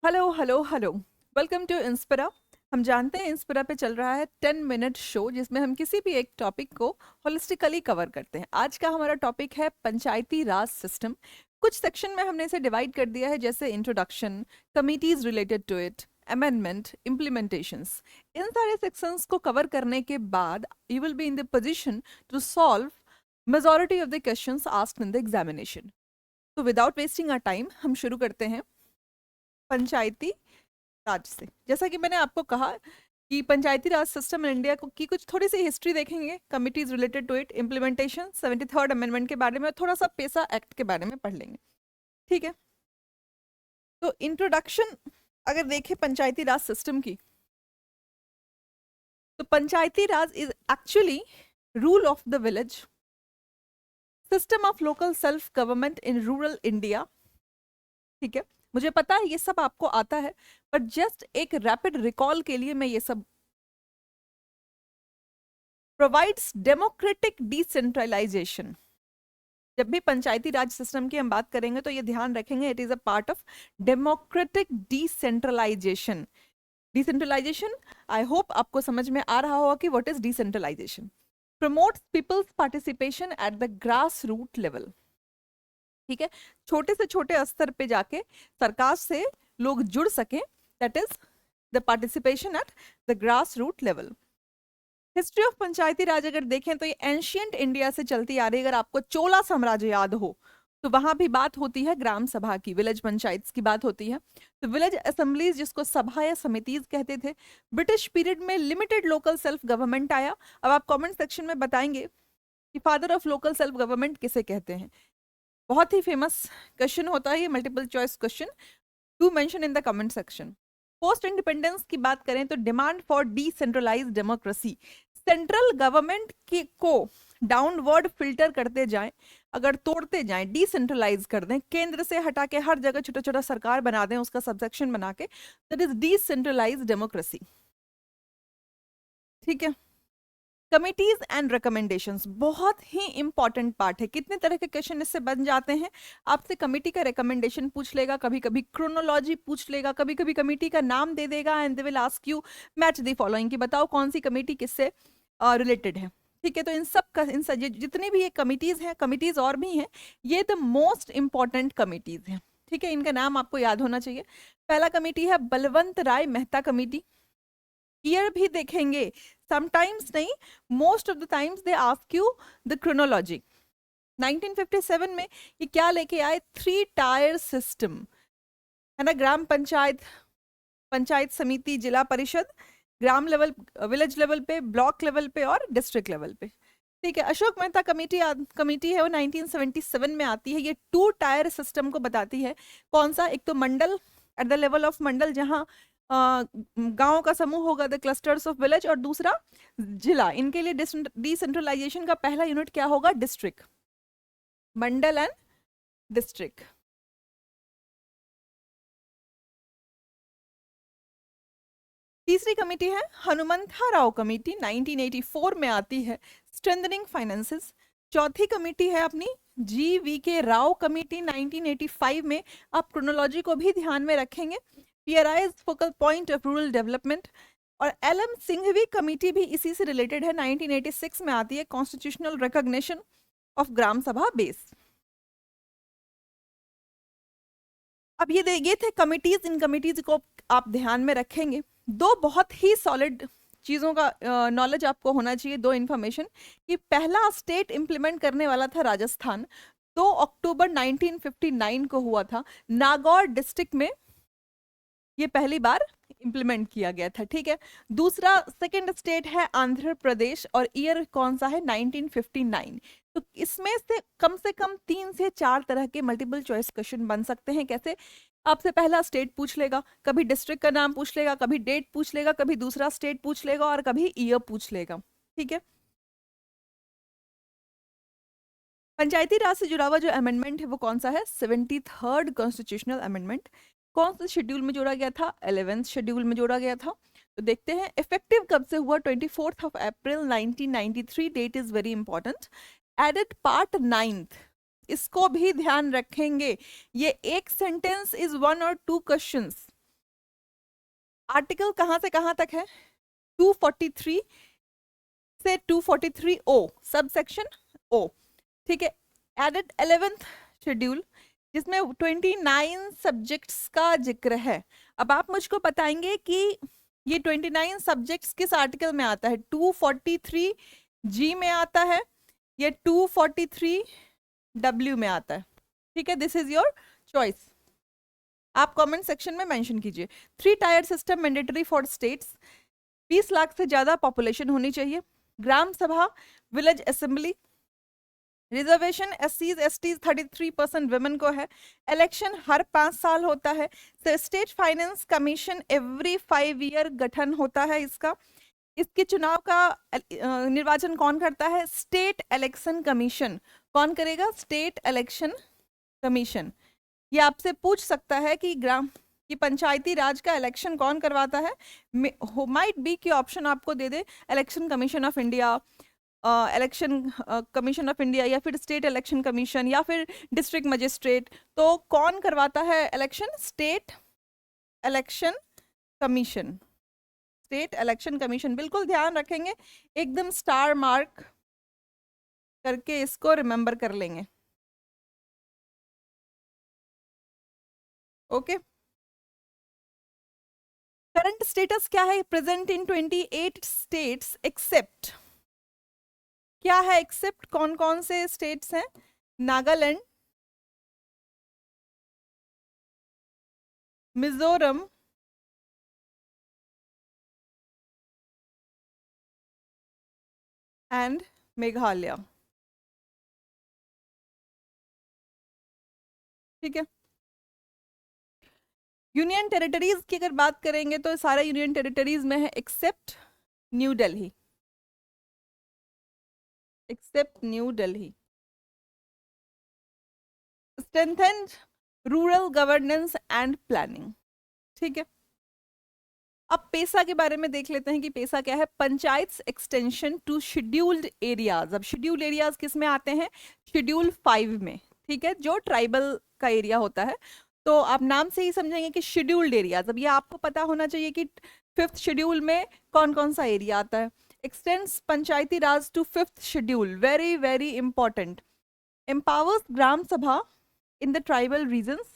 Hello hello hello. Welcome to Inspira. हम जानते हैं इंस्पिरा पे चल रहा है 10 मिनट शो जिसमें हम किसी भी एक टॉपिक को होलिस्टिकली कवर करते हैं। आज का हमारा टॉपिक है पंचायती राज सिस्टम। कुछ सेक्शन में हमने इसे डिवाइड कर दिया है, जैसे introduction, committees related to it, amendment, implementations. इन सारे सेक्शंस को कवर करने के बाद you will be in the position to solve majority of the questions asked in the examination. तो विदाउट वेस्टिंग आवर टाइम हम शुरू करते हैं पंचायती राज से। जैसा कि मैंने आपको कहा कि पंचायती राज सिस्टम इन इंडिया को की कुछ थोड़ी सी हिस्ट्री देखेंगे, committees related to it, implementation, 73rd amendment के बारे में, और थोड़ा सा पेसा एक्ट के बारे में पढ़ लेंगे। ठीक है, तो इंट्रोडक्शन अगर देखें पंचायती राज सिस्टम की, तो Panchayati Raj is actually rule of the village, system of local self government in rural India. ठीक है, मुझे पता है ये सब आपको आता है, पर जस्ट एक रैपिड रिकॉल के लिए मैं ये सब प्रोवाइड्स डेमोक्रेटिक डिसेंट्रलाइजेशन। जब भी पंचायती राज सिस्टम की हम बात करेंगे तो ये ध्यान रखेंगे, it is a part of democratic decentralisation. Decentralisation, I hope आपको समझ में आ रहा होगा कि what is decentralisation. Promotes people's participation at the grass root level. ठीक है, छोटे से छोटे स्तर पे जाके सरकार से लोग जुड़ सकें, that is the participation at the grass root level. History of Panchayati Raj अगर देखें तो ये एंशियंट इंडिया से चलती आ रही है। अगर आपको चोला साम्राज्य याद हो तो वहां भी बात होती है ग्राम सभा की, विलेज पंचायत की बात होती है। तो विलेज असेंबलीज, जिसको सभा या समितिज कहते थे, ब्रिटिश पीरियड में लिमिटेड लोकल सेल्फ गवर्नमेंट आया। अब आप कमेंट सेक्शन में बताएंगे कि father of local self government किसे कहते हैं। बहुत ही फेमस क्वेश्चन होता है ये, multiple choice question, to mention in the comment section. Post independence की बात करें तो demand for decentralised democracy, central government को डाउनवर्ड फिल्टर करते जाएं, अगर तोड़ते जाएं, डिसेंट्रलाइज कर दें, केंद्र से हटा के हर जगह छोटा छोटा सरकार बना दें, उसका सबसेक्शन बना के, दैट इज डिसेंट्रलाइज्ड डेमोक्रेसी। ठीक है, कमिटीज एंड रिकमेंडेशंस बहुत ही इंपॉर्टेंट पार्ट है। कितने तरह के क्वेश्चन इससे बन जाते हैं। आपसे कमिटी का रिकमेंडेशन पूछ लेगा, कभी कभी क्रोनोलॉजी पूछ लेगा, कभी कभी कमिटी का नाम दे देगा, and they will ask you match the following, कि बताओ कौन सी कमिटी किससे रिलेटेड है। ठीक है, तो इन सब का, इन सब जितनी भी ये कमिटीज हैं, कमिटीज और भी हैं, ये द मोस्ट इंपॉर्टेंट कमिटीज हैं। ठीक है, इनका नाम आपको याद होना चाहिए। पहला कमिटी है बलवंत राय मेहता कमिटी। ईयर भी देखेंगे, समटाइम्स नहीं, most of the times they ask you the chronology. 1957 में ये क्या लेके आए, 3 टायर सिस्टम, है ना, ग्राम पंचायत, पंचायत समिति, जिला परिषद, ग्राम लेवल, विलेज लेवल पे, ब्लॉक लेवल पे और डिस्ट्रिक्ट लेवल पे। ठीक है, अशोक मेहता कमेटी है वो 1977 में आती है। ये 2 टायर सिस्टम को बताती है। कौन सा, एक तो मंडल, एट द लेवल ऑफ मंडल, जहाँ गांव का समूह होगा, द क्लस्टर्स ऑफ विलेज, और दूसरा जिला। इनके लिए डिसेंट्रलाइजेशन का पहला यूनिट क्या होगा, डिस्ट्रिक्ट, मंडल एंड डिस्ट्रिक्ट। तीसरी कमेटी है हनुमंथा राव कमेटी, 1984 में आती है, स्ट्रेंथनिंग फाइनेंसेस। चौथी कमेटी है अपनी GVK राव कमेटी, 1985 में। आप क्रोनोलॉजी को भी ध्यान में रखेंगे। PRI's focal point of rural development. और LM सिंघवी कमेटी भी इसी से रिलेटेड है, 1986 में आती है, कॉन्स्टिट्यूशनल रिकॉग्निशन ऑफ ग्राम सभा बेस। अब ये थे कमिटीज। इन कमिटीज को आप ध्यान में रखेंगे। दो बहुत ही सॉलिड चीज़ों का नॉलेज आपको होना चाहिए, दो इन्फॉर्मेशन, कि पहला स्टेट इंप्लीमेंट करने वाला था राजस्थान, 2 अक्टूबर 1959 को हुआ था, नागौर डिस्ट्रिक्ट में ये पहली बार इंप्लीमेंट किया गया था। ठीक है, दूसरा सेकंड स्टेट है आंध्र प्रदेश, और ईयर कौन सा है, 1959। तो इसमें से कम 3 से 4 तरह के मल्टीपल चॉइस क्वेश्चन बन सकते हैं। कैसे, आपसे पहला स्टेट पूछ लेगा, कभी डिस्ट्रिक्ट का नाम पूछ लेगा, कभी डेट पूछ लेगा, कभी दूसरा स्टेट पूछ लेगा, और कभी ईयर पूछ लेगा। ठीक है, पंचायती राज से जुड़ा हुआ जो अमेंडमेंट है वो कौन सा है, 73rd कॉन्स्टिट्यूशनल अमेंडमेंट। कौन से शेड्यूल में जोड़ा गया था, 11th शेड्यूल में जोड़ा गया था। तो देखते हैं इफेक्टिव कब से हुआ, 24th of April 1993, date is very important. Added part 9th, इसको भी ध्यान रखेंगे। ये एक सेंटेंस इज 1 और 2 क्वेश्चंस, आर्टिकल कहाँ से कहाँ तक है? 243 से 243 ओ, सब सेक्शन ओ, ठीक है। एडेड 11th शेड्यूल जिसमें 29 सब्जेक्ट्स का जिक्र है। अब आप मुझको बताएंगे कि ये 29 सब्जेक्ट्स किस आर्टिकल में आता है? 243 जी में आता है या 243 डब्ल्यू में आता है? ठीक है, दिस इज योर चॉइस, आप कमेंट सेक्शन में मेंशन कीजिए। 3 tier system mandatory for states, 20 lakh से ज्यादा पॉपुलेशन होनी चाहिए। Gram Sabha, village assembly, reservation एससीज एसटीज 33% वुमेन को है। इलेक्शन हर 5 साल होता है। State finance commission every 5 year गठन होता है इसका। इसके चुनाव का निर्वाचन कौन करता है? State election commission. कौन करेगा? State election commission. ये आपसे पूछ सकता है कि ग्राम कि पंचायती राज का इलेक्शन कौन करवाता है? माइट बी कि ऑप्शन आपको दे दे election commission of India, election commission of India, या फिर स्टेट इलेक्शन कमीशन, या फिर डिस्ट्रिक्ट मजिस्ट्रेट। तो कौन करवाता है election? State election commission, state election commission. बिल्कुल ध्यान रखेंगे, एकदम स्टार मार्क करके इसको रिमेंबर कर लेंगे। ओके, करंट स्टेटस क्या है? प्रेजेंट इन 28 स्टेट्स एक्सेप्ट, क्या है एक्सेप्ट? कौन कौन से स्टेट्स हैं? नागालैंड, मिजोरम, एंड मेघालय। ठीक है, यूनियन टेरिटरीज की अगर बात करेंगे तो सारे यूनियन टेरिटरीज में है except New Delhi, except New Delhi. Strengthened rural governance and planning. ठीक है, अब पेसा के बारे में देख लेते हैं कि पेसा क्या है। Panchayat extension to scheduled areas. अब शेड्यूल्ड एरियाज किस में आते हैं? शेड्यूल 5 में। ठीक है, जो ट्राइबल का एरिया होता है। तो आप नाम से ही समझेंगे कि शेड्यूल्ड एरियाज। अब ये आपको पता होना चाहिए कि 5th शेड्यूल में कौन कौन सा एरिया आता है। Extends Panchayati Raj to 5th schedule, very very important. Empowers Gram Sabha in the tribal regions,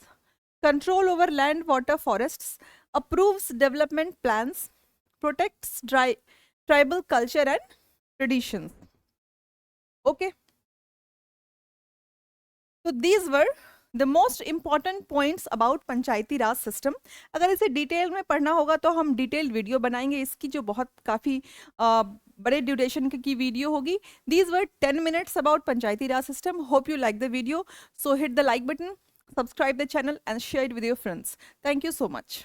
control over land, water, forests, approves development plans, protects tribal culture and traditions. Okay. So these were the most important points about Panchayati Raj system. अगर इसे detail में पढ़ना होगा तो हम detail video बनाएंगे इसकी, जो बहुत काफ़ी बड़े ड्यूरेशन की वीडियो होगी। These were 10 minutes about Panchayati Raj system. Hope you like the video. So hit the like button, subscribe the channel and share it with your friends. Thank you so much.